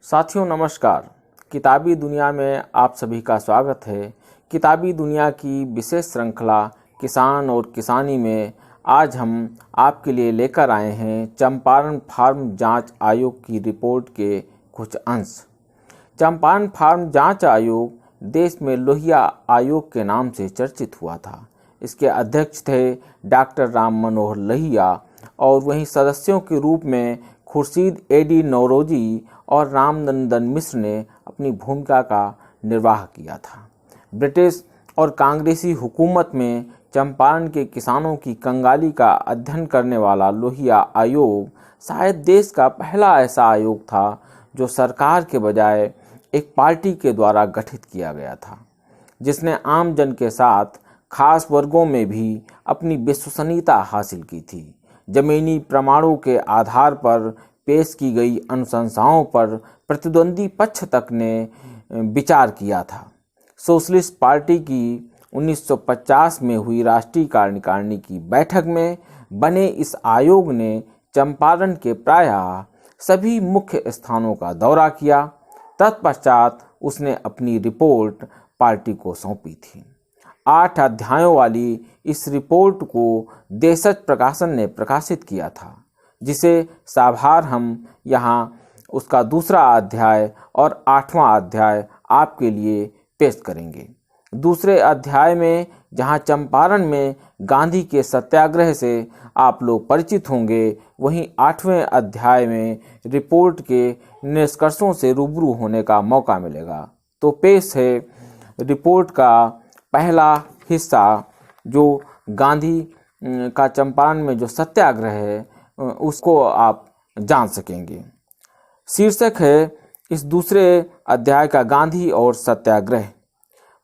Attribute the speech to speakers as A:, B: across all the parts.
A: साथियों नमस्कार। किताबी दुनिया में आप सभी का स्वागत है। किताबी दुनिया की विशेष श्रृंखला किसान और किसानी में आज हम आपके लिए लेकर आए हैं चंपारण फार्म जांच आयोग की रिपोर्ट के कुछ अंश। चंपारण फार्म जांच आयोग देश में लोहिया आयोग के नाम से चर्चित हुआ था। इसके अध्यक्ष थे डॉक्टर राम मनोहर लोहिया और वहीं सदस्यों के रूप में खुर्शीद एडी नौरोजी और रामनंदन मिश्र ने अपनी भूमिका का निर्वाह किया था। ब्रिटिश और कांग्रेसी हुकूमत में चंपारण के किसानों की कंगाली का अध्ययन करने वाला लोहिया आयोग शायद देश का पहला ऐसा आयोग था जो सरकार के बजाय एक पार्टी के द्वारा गठित किया गया था, जिसने आम जन के साथ खास वर्गों में भी अपनी विश्वसनीयता हासिल की थी। जमीनी प्रमाणों के आधार पर पेश की गई अनुशंसाओं पर प्रतिद्वंदी पक्ष तक ने विचार किया था। सोशलिस्ट पार्टी की 1950 में हुई राष्ट्रीय कार्यकारिणी की बैठक में बने इस आयोग ने चंपारण के प्रायः सभी मुख्य स्थानों का दौरा किया। तत्पश्चात उसने अपनी रिपोर्ट पार्टी को सौंपी थी। 8 अध्यायों वाली इस रिपोर्ट को देशज प्रकाशन ने प्रकाशित किया था, जिसे साभार हम यहाँ उसका दूसरा अध्याय और 8वां अध्याय आपके लिए पेश करेंगे। दूसरे अध्याय में जहाँ चंपारण में गांधी के सत्याग्रह से आप लोग परिचित होंगे, वहीं 8वें अध्याय में रिपोर्ट के निष्कर्षों से रूबरू होने का मौका मिलेगा। तो पेश है रिपोर्ट का पहला हिस्सा, जो गांधी का चंपारण में जो सत्याग्रह है उसको आप जान सकेंगे। शीर्षक है इस दूसरे अध्याय का गांधी और सत्याग्रह।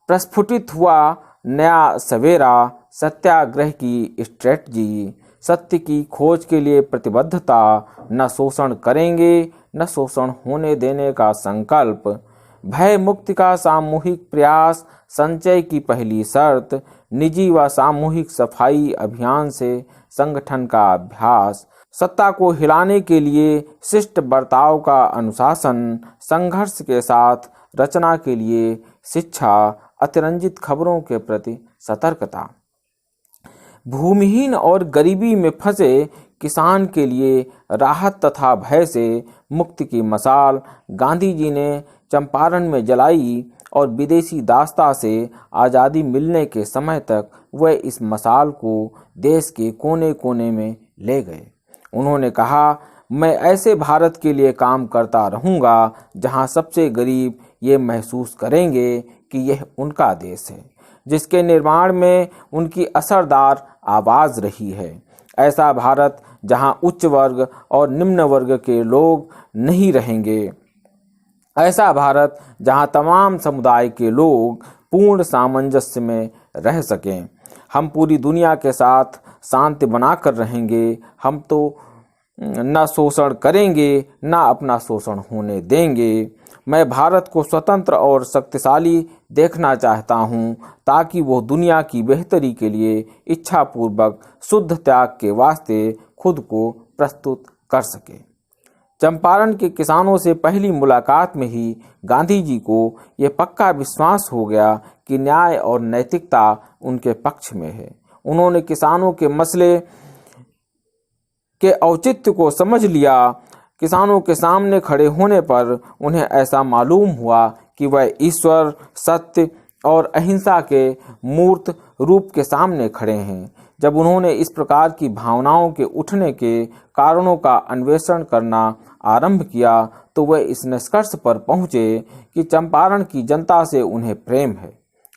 A: प्रस्फुटित हुआ नया सवेरा, सत्याग्रह की स्ट्रेटजी, सत्य की खोज के लिए प्रतिबद्धता, न शोषण करेंगे न शोषण होने देने का संकल्प, भय मुक्ति का सामूहिक प्रयास, संचय की पहली शर्त, निजी व सामूहिक सफाई अभियान से संगठन का अभ्यास, सत्ता को हिलाने के लिए शिष्ट बर्ताव का अनुशासन, संघर्ष के साथ रचना के लिए शिक्षा, अतिरंजित खबरों के प्रति सतर्कता। भूमिहीन और गरीबी में फंसे किसान के लिए राहत तथा भय से मुक्ति की मशाल गांधी जी ने चंपारण में जलाई और विदेशी दास्ता से आज़ादी मिलने के समय तक वह इस मशाल को देश के कोने कोने में ले गए। उन्होंने कहा, मैं ऐसे भारत के लिए काम करता रहूँगा जहाँ सबसे गरीब ये महसूस करेंगे कि यह उनका देश है, जिसके निर्माण में उनकी असरदार आवाज़ रही है। ऐसा भारत जहाँ उच्च वर्ग और निम्न वर्ग के लोग नहीं रहेंगे। ऐसा भारत जहाँ तमाम समुदाय के लोग पूर्ण सामंजस्य में रह सकें। हम पूरी दुनिया के साथ शांति बनाकर रहेंगे। हम तो न शोषण करेंगे न अपना शोषण होने देंगे। मैं भारत को स्वतंत्र और शक्तिशाली देखना चाहता हूँ, ताकि वो दुनिया की बेहतरी के लिए इच्छापूर्वक शुद्ध त्याग के वास्ते खुद को प्रस्तुत कर सके। चंपारण के किसानों से पहली मुलाकात में ही गांधी जी को ये पक्का विश्वास हो गया कि न्याय और नैतिकता उनके पक्ष में है। उन्होंने किसानों के मसले के औचित्य को समझ लिया। किसानों के सामने खड़े होने पर उन्हें ऐसा मालूम हुआ कि वह ईश्वर, सत्य और अहिंसा के मूर्त रूप के सामने खड़े हैं। जब उन्होंने इस प्रकार की भावनाओं के उठने के कारणों का अन्वेषण करना आरंभ किया, तो वह इस निष्कर्ष पर पहुँचे कि चंपारण की जनता से उन्हें प्रेम है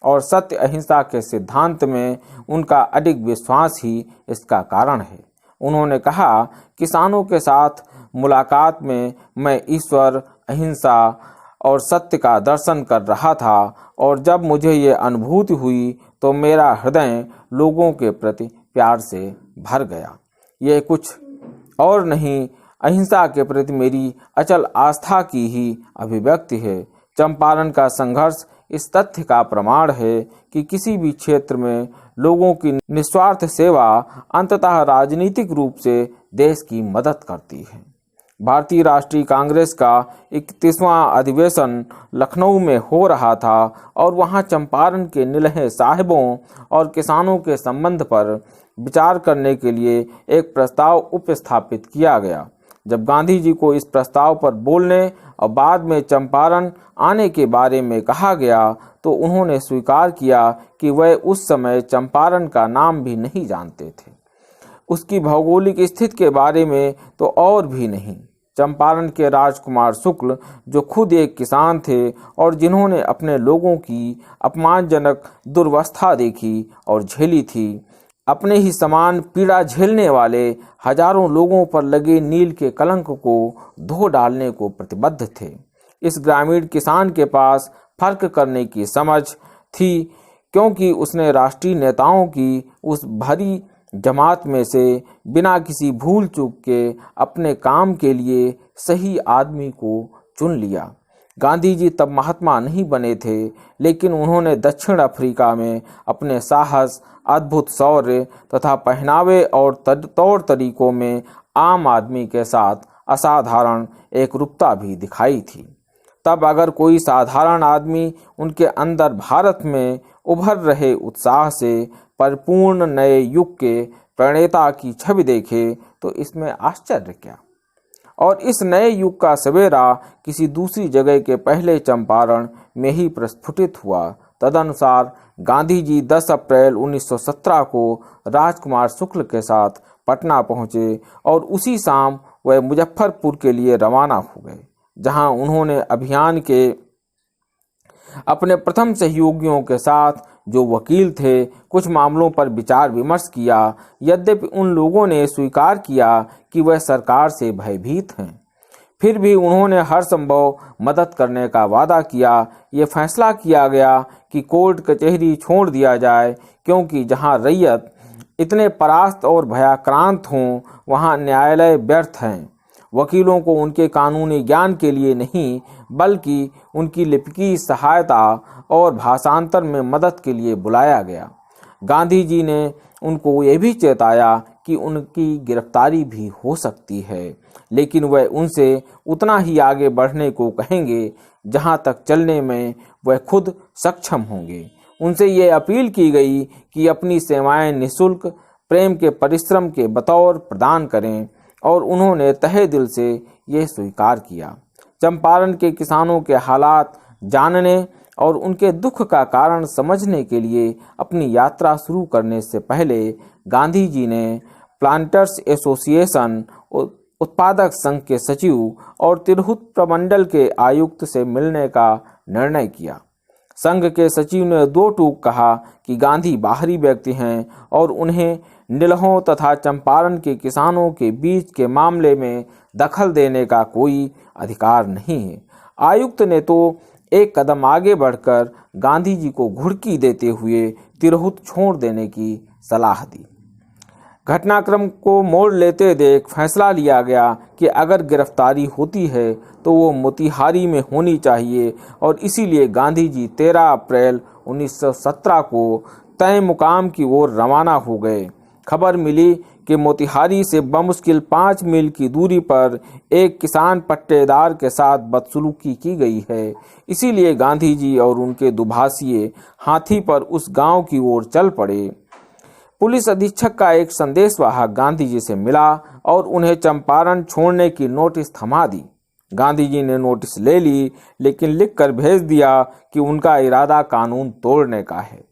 A: और सत्य अहिंसा के सिद्धांत में उनका अडिग विश्वास ही इसका कारण है। उन्होंने कहा, किसानों के साथ मुलाकात में मैं ईश्वर, अहिंसा और सत्य का दर्शन कर रहा था, और जब मुझे ये अनुभूति हुई तो मेरा हृदय लोगों के प्रति प्यार से भर गया। ये कुछ और नहीं, अहिंसा के प्रति मेरी अचल आस्था की ही अभिव्यक्ति है। चंपारण का संघर्ष इस तथ्य का प्रमाण है कि किसी भी क्षेत्र में लोगों की निस्वार्थ सेवा अंततः राजनीतिक रूप से देश की मदद करती है। भारतीय राष्ट्रीय कांग्रेस का 31वां अधिवेशन लखनऊ में हो रहा था और वहां चंपारण के निलहे साहिबों और किसानों के संबंध पर विचार करने के लिए एक प्रस्ताव उपस्थापित किया गया। जब गांधी जी को इस प्रस्ताव पर बोलने और बाद में चंपारण आने के बारे में कहा गया तो उन्होंने स्वीकार किया कि वह उस समय चंपारण का नाम भी नहीं जानते थे, उसकी भौगोलिक स्थिति के बारे में तो और भी नहीं। चंपारण के राजकुमार शुक्ल, जो खुद एक किसान थे और जिन्होंने अपने लोगों की अपमानजनक दुर्वस्था देखी और झेली थी, अपने ही समान पीड़ा झेलने वाले हजारों लोगों पर लगे नील के कलंक को धो डालने को प्रतिबद्ध थे। इस ग्रामीण किसान के पास फर्क करने की समझ थी, क्योंकि उसने राष्ट्रीय नेताओं की उस भरी जमात में से बिना किसी भूल चूक के अपने काम के लिए सही आदमी को चुन लिया। गांधी जी तब महात्मा नहीं बने थे, लेकिन उन्होंने दक्षिण अफ्रीका में अपने साहस, अद्भुत शौर्य तथा पहनावे और तौर तरीकों में आम आदमी के साथ असाधारण एकरूपता भी दिखाई थी। तब अगर कोई साधारण आदमी उनके अंदर भारत में उभर रहे उत्साह से परिपूर्ण नए युग के प्रणेता की छवि देखे तो इसमें आश्चर्य क्या। और इस नए युग का सवेरा किसी दूसरी जगह के पहले चंपारण में ही प्रस्फुटित हुआ। तदनुसार गांधी जी 10 अप्रैल 1917 को राजकुमार शुक्ल के साथ पटना पहुंचे और उसी शाम वह मुजफ्फरपुर के लिए रवाना हो गए, जहां उन्होंने अभियान के अपने प्रथम सहयोगियों के साथ, जो वकील थे, कुछ मामलों पर विचार विमर्श किया। यद्यपि उन लोगों ने स्वीकार किया कि वह सरकार से भयभीत हैं, फिर भी उन्होंने हर संभव मदद करने का वादा किया। ये फैसला किया गया कि कोर्ट कचहरी छोड़ दिया जाए, क्योंकि जहां रैयत इतने परास्त और भयाक्रांत हों वहां न्यायालय व्यर्थ हैं। वकीलों को उनके कानूनी ज्ञान के लिए नहीं, बल्कि उनकी लिपिकी सहायता और भाषांतर में मदद के लिए बुलाया गया। गांधी जी ने उनको ये भी चेताया कि उनकी गिरफ्तारी भी हो सकती है, लेकिन वह उनसे उतना ही आगे बढ़ने को कहेंगे जहां तक चलने में वह खुद सक्षम होंगे। उनसे ये अपील की गई कि अपनी सेवाएं निःशुल्क प्रेम के परिश्रम के बतौर प्रदान करें, और उन्होंने तहे दिल से यह स्वीकार किया। चंपारण के किसानों के हालात जानने और उनके दुख का कारण समझने के लिए अपनी यात्रा शुरू करने से पहले गांधी जी ने प्लांटर्स एसोसिएशन, उत्पादक संघ के सचिव और तिरहुत प्रमंडल के आयुक्त से मिलने का निर्णय किया। संघ के सचिव ने 2 टूक कहा कि गांधी बाहरी व्यक्ति हैं और उन्हें निलहों तथा चंपारण के किसानों के बीच के मामले में दखल देने का कोई अधिकार नहीं है। आयुक्त ने तो एक कदम आगे बढ़कर गांधी जी को घुड़की देते हुए तिरहुत छोड़ देने की सलाह दी। घटनाक्रम को मोड़ लेते देख फैसला लिया गया कि अगर गिरफ्तारी होती है तो वो मोतिहारी में होनी चाहिए, और इसीलिए गांधी जी 13 अप्रैल 1917 को तय मुकाम की ओर रवाना हो गए। खबर मिली कि मोतिहारी से बमुश्किल 5 मील की दूरी पर एक किसान पट्टेदार के साथ बदसलूकी की गई है। इसीलिए गांधी जी और उनके दुभाषिए हाथी पर उस गांव की ओर चल पड़े। पुलिस अधीक्षक का एक संदेशवाहक गांधी जी से मिला और उन्हें चंपारण छोड़ने की नोटिस थमा दी। गांधी जी ने नोटिस ले ली, लेकिन लिखकर भेज दिया कि उनका इरादा कानून तोड़ने का है।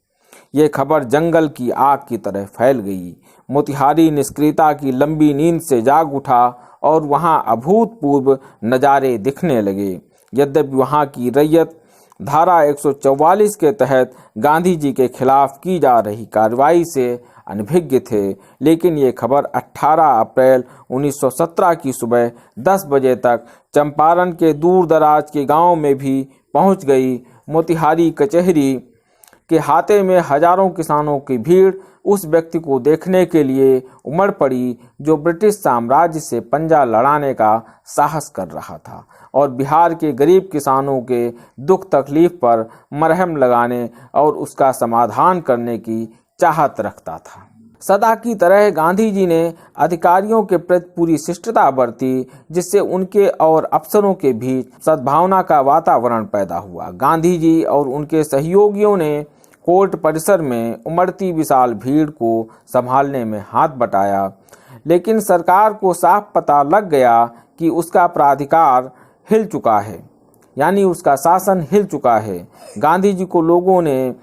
A: ये खबर जंगल की आग की तरह फैल गई। मोतिहारी निष्क्रियता की लंबी नींद से जाग उठा और वहां अभूतपूर्व नज़ारे दिखने लगे। यद्यपि वहां की रैयत धारा 144 के तहत गांधी जी के खिलाफ की जा रही कार्रवाई से अनभिज्ञ थे, लेकिन ये खबर 18 अप्रैल 1917 की सुबह 10 बजे तक चंपारण के दूर दराज के गांव में भी पहुंच गई। मोतिहारी कचहरी के हाथे में हजारों किसानों की भीड़ उस व्यक्ति को देखने के लिए उमड़ पड़ी जो ब्रिटिश साम्राज्य से पंजा लड़ाने का साहस कर रहा था और बिहार के गरीब किसानों के दुख तकलीफ पर मरहम लगाने और उसका समाधान करने की चाहत रखता था। सदा की तरह गांधी जी ने अधिकारियों के प्रति पूरी शिष्टता बरती, जिससे उनके और अफसरों के बीच सद्भावना का वातावरण पैदा हुआ। गांधी जी और उनके सहयोगियों ने कोर्ट परिसर में उमड़ती विशाल भीड़ को संभालने में हाथ बटाया, लेकिन सरकार को साफ पता लग गया कि उसका प्राधिकार हिल चुका है, यानी उसका शासन हिल चुका है। गांधी जी को लोगों ने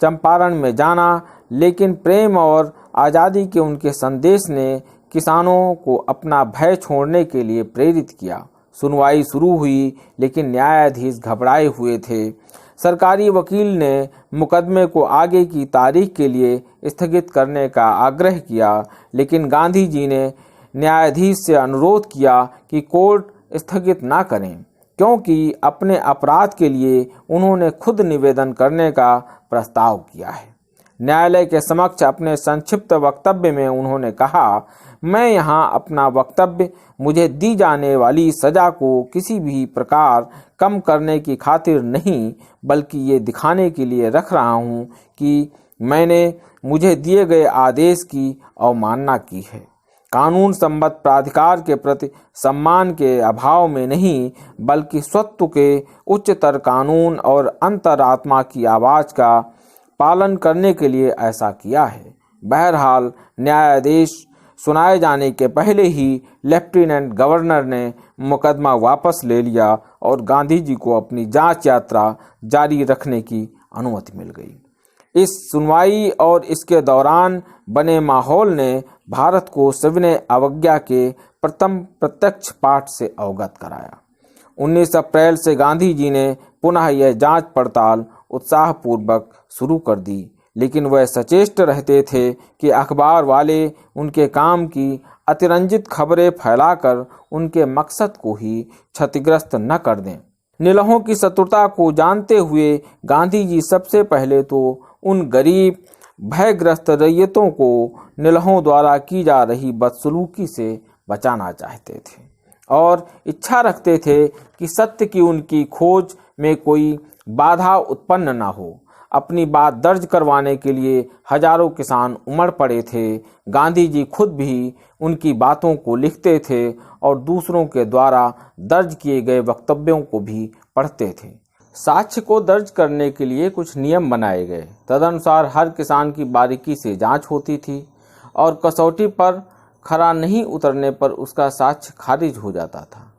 A: चंपारण में जाना, लेकिन प्रेम और आज़ादी के उनके संदेश ने किसानों को अपना भय छोड़ने के लिए प्रेरित किया। सुनवाई शुरू हुई, लेकिन न्यायाधीश घबराए हुए थे। सरकारी वकील ने मुकदमे को आगे की तारीख के लिए स्थगित करने का आग्रह किया, लेकिन गांधी जी ने न्यायाधीश से अनुरोध किया कि कोर्ट स्थगित ना करें, क्योंकि अपने अपराध के लिए उन्होंने खुद निवेदन करने का प्रस्ताव किया है। न्यायालय के समक्ष अपने संक्षिप्त वक्तव्य में उन्होंने कहा, मैं यहाँ अपना वक्तव्य मुझे दी जाने वाली सजा को किसी भी प्रकार कम करने की खातिर नहीं, बल्कि ये दिखाने के लिए रख रहा हूँ कि मैंने मुझे दिए गए आदेश की अवमानना की है। कानून संबद्ध प्राधिकार के प्रति सम्मान के अभाव में नहीं, बल्कि स्वत्व के उच्चतर कानून और अंतरात्मा की आवाज़ का पालन करने के लिए ऐसा किया है। बहरहाल न्यायाधीश सुनाए जाने के पहले ही लेफ्टिनेंट गवर्नर ने मुकदमा वापस ले लिया और गांधी जी को अपनी जांच यात्रा जारी रखने की अनुमति मिल गई। इस सुनवाई और इसके दौरान बने माहौल ने भारत को सविनय अवज्ञा के प्रथम प्रत्यक्ष पाठ से अवगत कराया। 19 अप्रैल से गांधी जी ने पुनः यह जांच पड़ताल उत्साहपूर्वक शुरू कर दी, लेकिन वह सचेष्ट रहते थे कि अखबार वाले उनके काम की अतिरंजित खबरें फैलाकर उनके मकसद को ही क्षतिग्रस्त न कर दें। निलहों की शत्रुता को जानते हुए गांधी जी सबसे पहले तो उन गरीब भयग्रस्त रैयतों को निलहों द्वारा की जा रही बदसलूकी से बचाना चाहते थे और इच्छा रखते थे कि सत्य की उनकी खोज में कोई बाधा उत्पन्न न हो। अपनी बात दर्ज करवाने के लिए हजारों किसान उमड़ पड़े थे। गांधी जी खुद भी उनकी बातों को लिखते थे और दूसरों के द्वारा दर्ज किए गए वक्तव्यों को भी पढ़ते थे। साक्ष्य को दर्ज करने के लिए कुछ नियम बनाए गए। तदनुसार हर किसान की बारीकी से जांच होती थी और कसौटी पर खरा नहीं उतरने पर उसका साक्ष्य खारिज हो जाता था।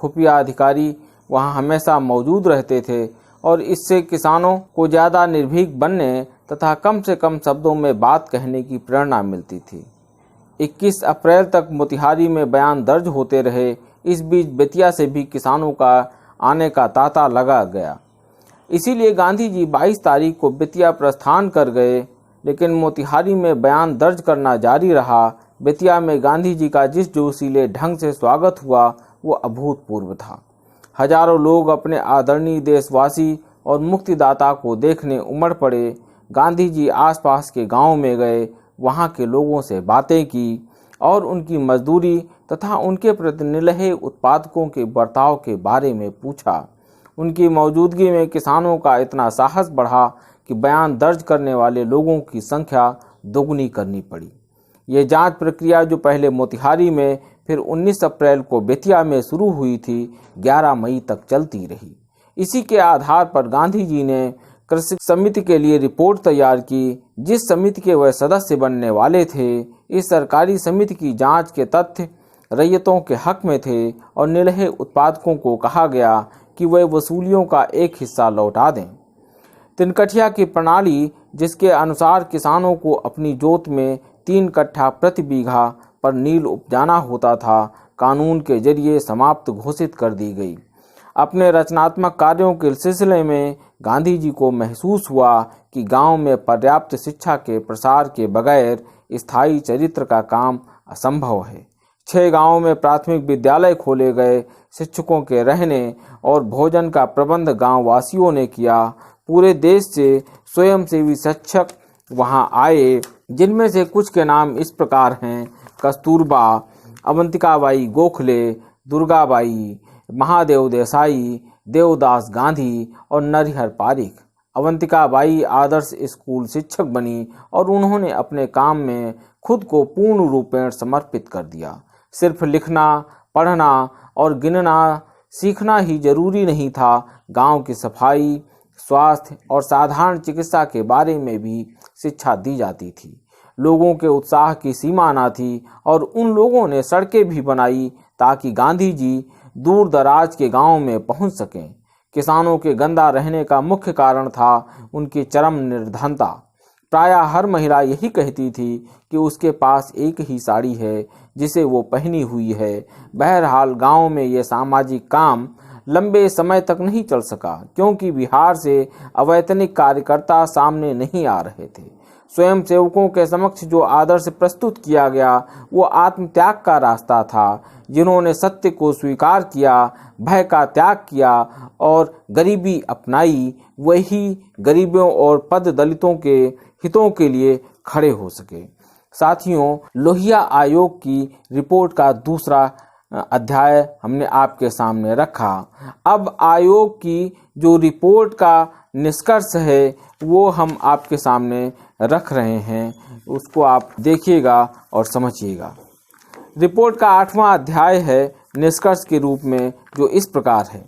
A: खुफिया अधिकारी वहां हमेशा मौजूद रहते थे और इससे किसानों को ज़्यादा निर्भीक बनने तथा कम से कम शब्दों में बात कहने की प्रेरणा मिलती थी। 21 अप्रैल तक मोतिहारी में बयान दर्ज होते रहे। इस बीच बेतिया से भी किसानों का आने का तांता लगा गया। इसीलिए गांधी जी 22 तारीख को बेतिया प्रस्थान कर गए, लेकिन मोतिहारी में बयान दर्ज करना जारी रहा। बेतिया में गांधी जी का जिस जोशीले ढंग से स्वागत हुआ वो अभूतपूर्व था। हजारों लोग अपने आदरणीय देशवासी और मुक्तिदाता को देखने उमड़ पड़े। गांधी जी आसपास के गांव में गए, वहां के लोगों से बातें की और उनकी मजदूरी तथा उनके प्रति निलहे उत्पादकों के बर्ताव के बारे में पूछा। उनकी मौजूदगी में किसानों का इतना साहस बढ़ा कि बयान दर्ज करने वाले लोगों की संख्या दोगुनी करनी पड़ी। ये जांच प्रक्रिया जो पहले मोतिहारी में फिर 19 अप्रैल को बेतिया में शुरू हुई थी, 11 मई तक चलती रही। इसी के आधार पर गांधी जी ने कृषि समिति के लिए रिपोर्ट तैयार की, जिस समिति के वह सदस्य बनने वाले थे। इस सरकारी समिति की जांच के तथ्य रैयतों के हक में थे और निलहे उत्पादकों को कहा गया कि वे वसूलियों का एक हिस्सा लौटा दें। तिनकठिया की प्रणाली, जिसके अनुसार किसानों को अपनी जोत में 3 कट्ठा प्रति बीघा पर नील उपजाना होता था, कानून के जरिए समाप्त घोषित कर दी गई। अपने रचनात्मक कार्यों के सिलसिले में गांधी जी को महसूस हुआ कि गांव में पर्याप्त शिक्षा के प्रसार के बगैर स्थायी चरित्र का काम असंभव है। 6 गांवों में प्राथमिक विद्यालय खोले गए। शिक्षकों के रहने और भोजन का प्रबंध गांव वासियों ने किया। पूरे देश से स्वयंसेवी शिक्षक वहां आए, जिनमें से कुछ के नाम इस प्रकार हैं: कस्तूरबा, अवंतिकाबाई गोखले, दुर्गाबाई, महादेव देसाई, देवदास गांधी और नरहर पारिक। अवंतिकाबाई आदर्श स्कूल शिक्षक बनी और उन्होंने अपने काम में खुद को पूर्ण रूपेण समर्पित कर दिया। सिर्फ लिखना, पढ़ना और गिनना सीखना ही जरूरी नहीं था, गांव की सफाई, स्वास्थ्य और साधारण चिकित्सा के बारे में भी शिक्षा दी जाती थी। लोगों के उत्साह की सीमा न थी और उन लोगों ने सड़कें भी बनाई ताकि गांधी जी दूर दराज के गांवों में पहुंच सकें। किसानों के गंदा रहने का मुख्य कारण था उनकी चरम निर्धनता। प्रायः हर महिला यही कहती थी कि उसके पास एक ही साड़ी है जिसे वो पहनी हुई है। बहरहाल गांव में ये सामाजिक काम लंबे समय तक नहीं चल सका, क्योंकि बिहार से अवैतनिक कार्यकर्ता सामने नहीं आ रहे थे। स्वयं सेवकों के समक्ष जो आदर्श प्रस्तुत किया गया वो आत्मत्याग का रास्ता था। जिन्होंने सत्य को स्वीकार किया, भय का त्याग किया और गरीबी अपनाई, वही गरीबों और पद दलितों के हितों के लिए खड़े हो सके। साथियों, लोहिया आयोग की रिपोर्ट का दूसरा अध्याय हमने आपके सामने रखा। अब आयोग की जो रिपोर्ट का निष्कर्ष है वो हम आपके सामने रख रहे हैं, उसको आप देखिएगा और समझिएगा। रिपोर्ट का 8वां अध्याय है निष्कर्ष के रूप में, जो इस प्रकार है।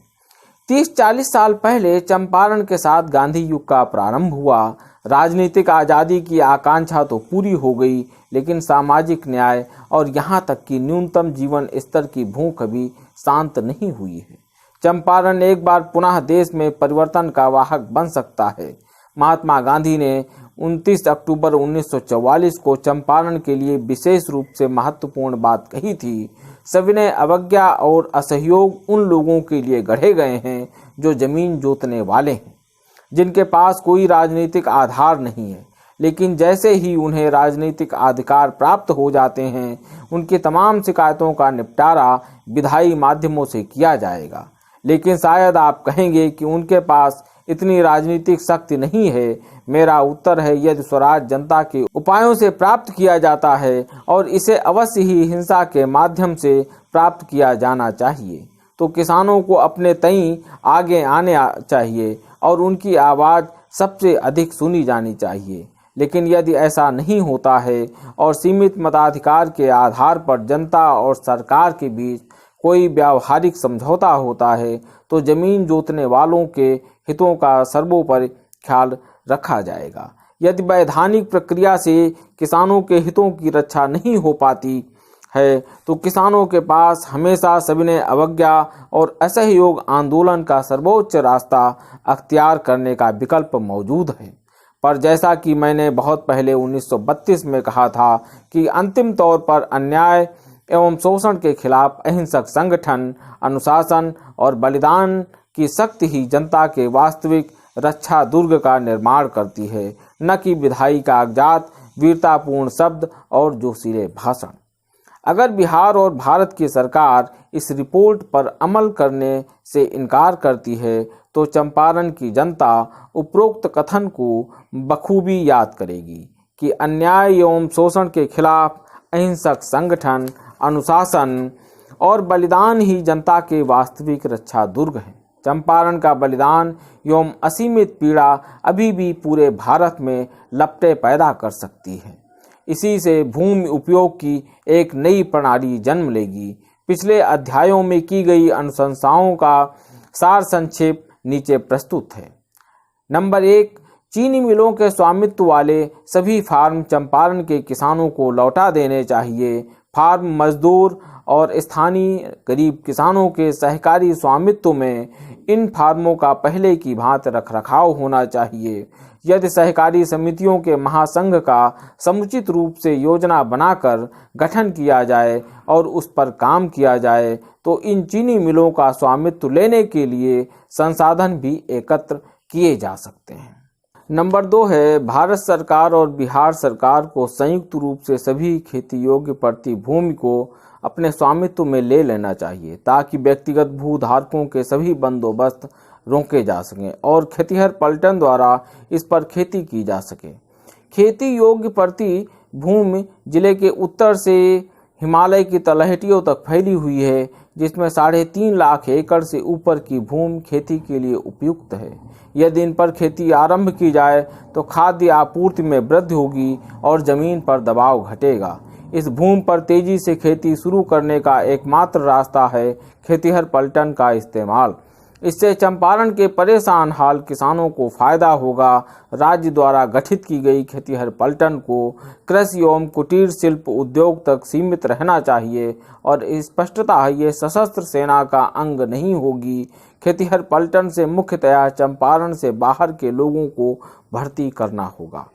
A: 30-40 साल पहले चंपारण के साथ गांधी युग का प्रारंभ हुआ। राजनीतिक आज़ादी की आकांक्षा तो पूरी हो गई, लेकिन सामाजिक न्याय और यहाँ तक कि न्यूनतम जीवन स्तर की भूख अभी शांत नहीं हुई है। चंपारण एक बार पुनः देश में परिवर्तन का वाहक बन सकता है। महात्मा गांधी ने 29 अक्टूबर 1944 को चंपारण के लिए विशेष रूप से महत्वपूर्ण बात कही थी। सविनय अवज्ञा और असहयोग उन लोगों के लिए गढ़े गए हैं जो जमीन जोतने वाले हैं, जिनके पास कोई राजनीतिक आधार नहीं है, लेकिन जैसे ही उन्हें राजनीतिक अधिकार प्राप्त हो जाते हैं, उनकी तमाम शिकायतों का निपटारा विधायी माध्यमों से किया जाएगा। लेकिन शायद आप कहेंगे कि उनके पास इतनी राजनीतिक शक्ति नहीं है। मेरा उत्तर है, यदि स्वराज जनता के उपायों से प्राप्त किया जाता है और इसे अवश्य ही हिंसा के माध्यम से प्राप्त किया जाना चाहिए, तो किसानों को अपने तई आगे आने चाहिए और उनकी आवाज़ सबसे अधिक सुनी जानी चाहिए। लेकिन यदि ऐसा नहीं होता है और सीमित मताधिकार के आधार पर जनता और सरकार के बीच कोई व्यावहारिक समझौता होता है, तो जमीन जोतने वालों के हितों का सर्वोपरि ख्याल रखा जाएगा। यदि वैधानिक प्रक्रिया से किसानों के हितों की रक्षा नहीं हो पाती है, तो किसानों के पास हमेशा सविनय अवज्ञा और असहयोग आंदोलन का सर्वोच्च रास्ता अख्तियार करने का विकल्प मौजूद है। पर जैसा कि मैंने बहुत पहले 1932 में कहा था कि अंतिम तौर पर अन्याय एवं शोषण के खिलाफ अहिंसक संगठन, अनुशासन और बलिदान की शक्ति ही जनता के वास्तविक रक्षा दुर्ग का निर्माण करती है, न कि विधायी कागजात, वीरतापूर्ण शब्द और जोशीले भाषण। अगर बिहार और भारत की सरकार इस रिपोर्ट पर अमल करने से इनकार करती है, तो चंपारण की जनता उपरोक्त कथन को बखूबी याद करेगी कि अन्याय एवं शोषण के खिलाफ अहिंसक संगठन, अनुशासन और बलिदान ही जनता के वास्तविक रक्षा दुर्ग हैं। चंपारण का बलिदान एवं असीमित पीड़ा अभी भी पूरे भारत में लपटें पैदा कर सकती है। इसी से भूमि उपयोग की एक नई प्रणाली जन्म लेगी। पिछले अध्यायों में की गई अनुशंसाओं का सार संक्षेप नीचे प्रस्तुत है। नंबर 1, चीनी मिलों के स्वामित्व वाले सभी फार्म चंपारण के किसानों को लौटा देने चाहिए। फार्म मजदूर और स्थानीय गरीब किसानों के सहकारी स्वामित्व में इन फार्मों का पहले की भांति रखरखाव होना चाहिए। यदि सहकारी समितियों के महासंघ का समुचित रूप से योजना बनाकर गठन किया जाए और उस पर काम किया जाए, तो इन चीनी मिलों का स्वामित्व लेने के लिए संसाधन भी एकत्र किए जा सकते हैं। नंबर 2 है, भारत सरकार और बिहार सरकार को संयुक्त रूप से सभी खेती योग्य पड़ती भूमि को अपने स्वामित्व में ले लेना चाहिए, ताकि व्यक्तिगत भूधारकों के सभी बंदोबस्त रोके जा सकें और खेतिहर पलटन द्वारा इस पर खेती की जा सके। खेती योग्य पड़ती भूमि जिले के उत्तर से हिमालय की तलहटियों तक फैली हुई है, जिसमें 3.5 लाख एकड़ से ऊपर की भूमि खेती के लिए उपयुक्त है। यदि इन पर खेती आरंभ की जाए तो खाद्य आपूर्ति में वृद्धि होगी और जमीन पर दबाव घटेगा। इस भूमि पर तेजी से खेती शुरू करने का एकमात्र रास्ता है खेतिहर पलटन का इस्तेमाल। इससे चंपारण के परेशान हाल किसानों को फायदा होगा। राज्य द्वारा गठित की गई खेतिहर पलटन को कृषि एवं कुटीर शिल्प उद्योग तक सीमित रहना चाहिए और स्पष्टतः ये सशस्त्र सेना का अंग नहीं होगी। खेतिहर पलटन से मुख्यतया चंपारण से बाहर के लोगों को भर्ती करना होगा।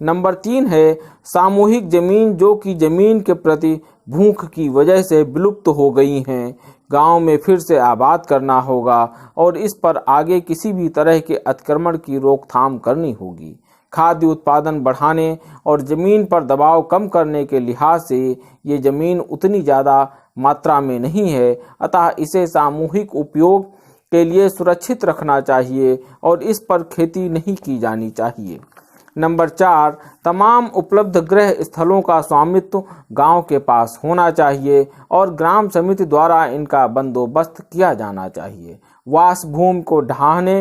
A: नंबर 3 है सामूहिक जमीन, जो कि जमीन के प्रति भूख की वजह से विलुप्त हो गई हैं, गांव में फिर से आबाद करना होगा और इस पर आगे किसी भी तरह के अतिक्रमण की रोकथाम करनी होगी। खाद्य उत्पादन बढ़ाने और जमीन पर दबाव कम करने के लिहाज से ये जमीन उतनी ज़्यादा मात्रा में नहीं है, अतः इसे सामूहिक उपयोग के लिए सुरक्षित रखना चाहिए और इस पर खेती नहीं की जानी चाहिए। नंबर 4, तमाम उपलब्ध गृह स्थलों का स्वामित्व गांव के पास होना चाहिए और ग्राम समिति द्वारा इनका बंदोबस्त किया जाना चाहिए। वास भूमि को ढहाने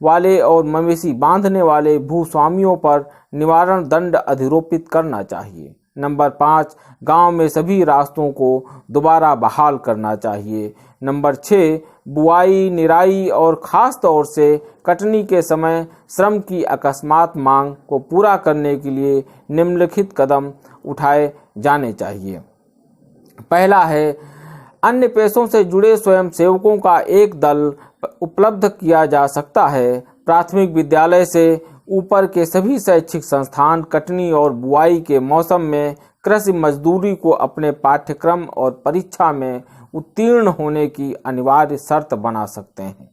A: वाले और मवेशी बांधने वाले भूस्वामियों पर निवारण दंड अधिरोपित करना चाहिए। नंबर 5, गांव में सभी रास्तों को दोबारा बहाल करना चाहिए। नंबर 6, बुआई, निराई और खास तौर से कटनी के समय श्रम की अकस्मात मांग को पूरा करने के लिए निम्नलिखित कदम उठाए जाने चाहिए। पहला है अन्य पेशों से जुड़े स्वयं सेवकों का एक दल उपलब्ध किया जा सकता है। प्राथमिक विद्यालय से ऊपर के सभी शैक्षिक संस्थान कटनी और बुआई के मौसम में कृषि मजदूरी को अपने पाठ्यक्रम और परीक्षा में उत्तीर्ण होने की अनिवार्य शर्त बना सकते हैं।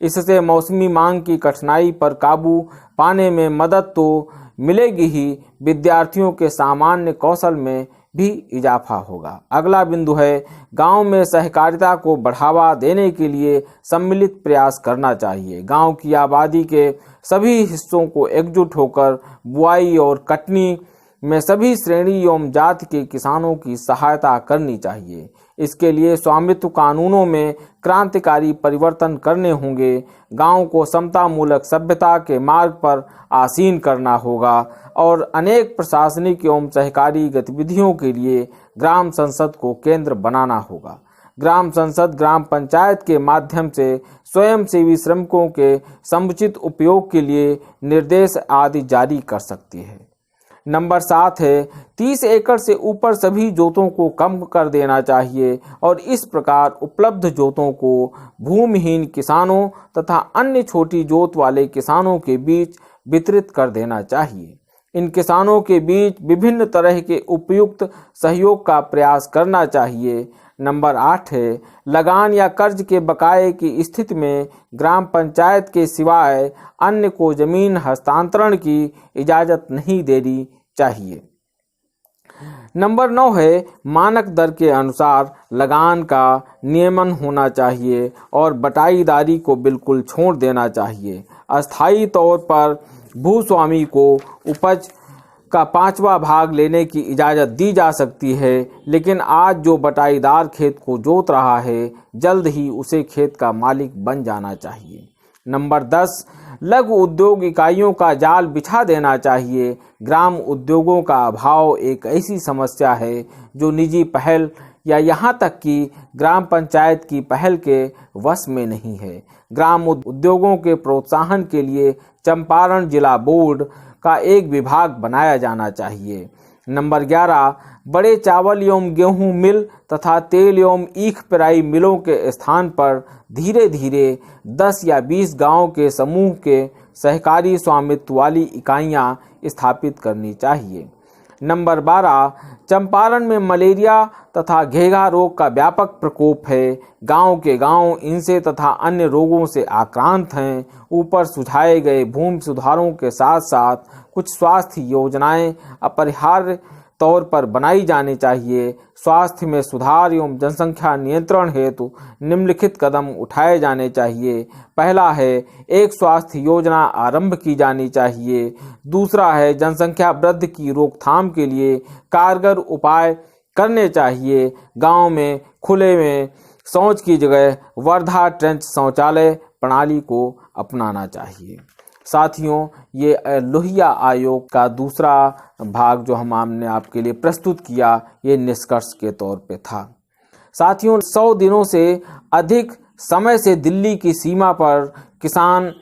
A: इससे मौसमी मांग की कठिनाई पर काबू पाने में मदद तो मिलेगी ही, विद्यार्थियों के सामान्य कौशल में भी इजाफा होगा। अगला बिंदु है गांव में सहकारिता को बढ़ावा देने के लिए सम्मिलित प्रयास करना चाहिए। गांव की आबादी के सभी हिस्सों को एकजुट होकर बुआई और कटनी में सभी श्रेणी एवं जाति के किसानों की सहायता करनी चाहिए। इसके लिए स्वामित्व कानूनों में क्रांतिकारी परिवर्तन करने होंगे। गांव को समतामूलक सभ्यता के मार्ग पर आसीन करना होगा और अनेक प्रशासनिक एवं सहकारी गतिविधियों के लिए ग्राम संसद को केंद्र बनाना होगा। ग्राम संसद ग्राम पंचायत के माध्यम से स्वयंसेवी श्रमिकों के समुचित उपयोग के लिए निर्देश आदि जारी कर सकती है। नंबर 7 है 30 एकड़ से ऊपर सभी जोतों को कम कर देना चाहिए और इस प्रकार उपलब्ध जोतों को भूमिहीन किसानों तथा अन्य छोटी जोत वाले किसानों के बीच वितरित कर देना चाहिए। इन किसानों के बीच विभिन्न तरह के उपयुक्त सहयोग का प्रयास करना चाहिए। नंबर 8 है लगान या कर्ज के बकाये की स्थिति में ग्राम पंचायत के सिवाय अन्य को जमीन हस्तांतरण की इजाज़त नहीं देनी चाहिए। नंबर 9 है मानक दर के अनुसार लगान का नियमन होना चाहिए और बटाईदारी को बिल्कुल छोड़ देना चाहिए। अस्थायी तौर पर भूस्वामी को उपज का 5वां भाग लेने की इजाज़त दी जा सकती है, लेकिन आज जो बटाईदार खेत को जोत रहा है जल्द ही उसे खेत का मालिक बन जाना चाहिए। नंबर 10 लघु उद्योग इकाइयों का जाल बिछा देना चाहिए। ग्राम उद्योगों का अभाव एक ऐसी समस्या है जो निजी पहल या यहाँ तक कि ग्राम पंचायत की पहल के वश में नहीं है। ग्राम उद्योगों के प्रोत्साहन के लिए चंपारण जिला बोर्ड का एक विभाग बनाया जाना चाहिए। नंबर 11 बड़े चावल एवं गेहूं मिल तथा तेल एवं ईख पेराई मिलों के स्थान पर धीरे धीरे 10 या 20 गांव के समूह के सहकारी स्वामित्व वाली इकाइयां स्थापित करनी चाहिए। नंबर 12 चंपारण में मलेरिया तथा घेघा रोग का व्यापक प्रकोप है। गांव के गांव इनसे तथा अन्य रोगों से आक्रांत हैं। ऊपर सुझाए गए भूमि सुधारों के साथ साथ कुछ स्वास्थ्य योजनाएं अपरिहार्य तौर पर बनाई जानी चाहिए। स्वास्थ्य में सुधार एवं जनसंख्या नियंत्रण हेतु निम्नलिखित कदम उठाए जाने चाहिए। पहला है एक स्वास्थ्य योजना आरंभ की जानी चाहिए। दूसरा है जनसंख्या वृद्धि की रोकथाम के लिए कारगर उपाय करने चाहिए। गांव में खुले में शौच की जगह वर्धा ट्रेंच शौचालय प्रणाली को अपनाना चाहिए। साथियों, ये लोहिया आयोग का दूसरा भाग जो हमने आपके लिए प्रस्तुत किया, ये निष्कर्ष के तौर पे था। साथियों, 100 दिनों से अधिक समय से दिल्ली की सीमा पर किसान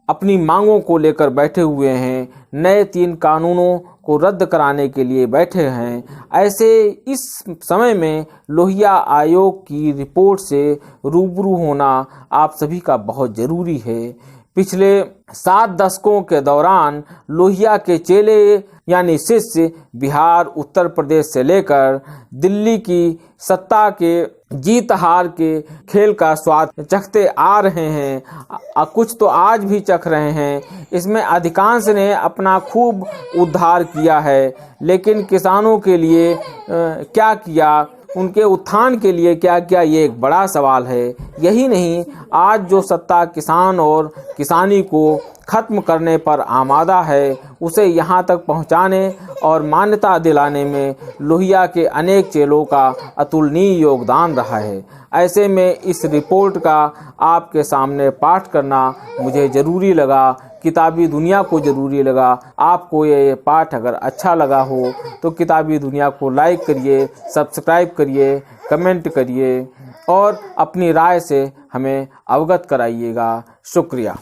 A: अपनी मांगों को लेकर बैठे हुए हैं, नए 3 कानूनों को रद्द कराने के लिए बैठे हैं। ऐसे इस समय में लोहिया आयोग की रिपोर्ट से रूबरू होना आप सभी का बहुत ज़रूरी है। पिछले 7 दशकों के दौरान लोहिया के चेले यानी शिष्य बिहार, उत्तर प्रदेश से लेकर दिल्ली की सत्ता के जीत हार के खेल का स्वाद चखते आ रहे हैं। कुछ तो आज भी चख रहे हैं। इसमें अधिकांश ने अपना खूब उद्धार किया है, लेकिन किसानों के लिए क्या किया, उनके उत्थान के लिए क्या किया, ये एक बड़ा सवाल है। यही नहीं, आज जो सत्ता किसान और किसानी को खत्म करने पर आमादा है, उसे यहाँ तक पहुँचाने और मान्यता दिलाने में लोहिया के अनेक चेलों का अतुलनीय योगदान रहा है। ऐसे में इस रिपोर्ट का आपके सामने पाठ करना मुझे ज़रूरी लगा, किताबी दुनिया को ज़रूरी लगा। आपको ये पाठ अगर अच्छा लगा हो तो किताबी दुनिया को लाइक करिए, सब्सक्राइब करिए, कमेंट करिए और अपनी राय से हमें अवगत कराइएगा। शुक्रिया।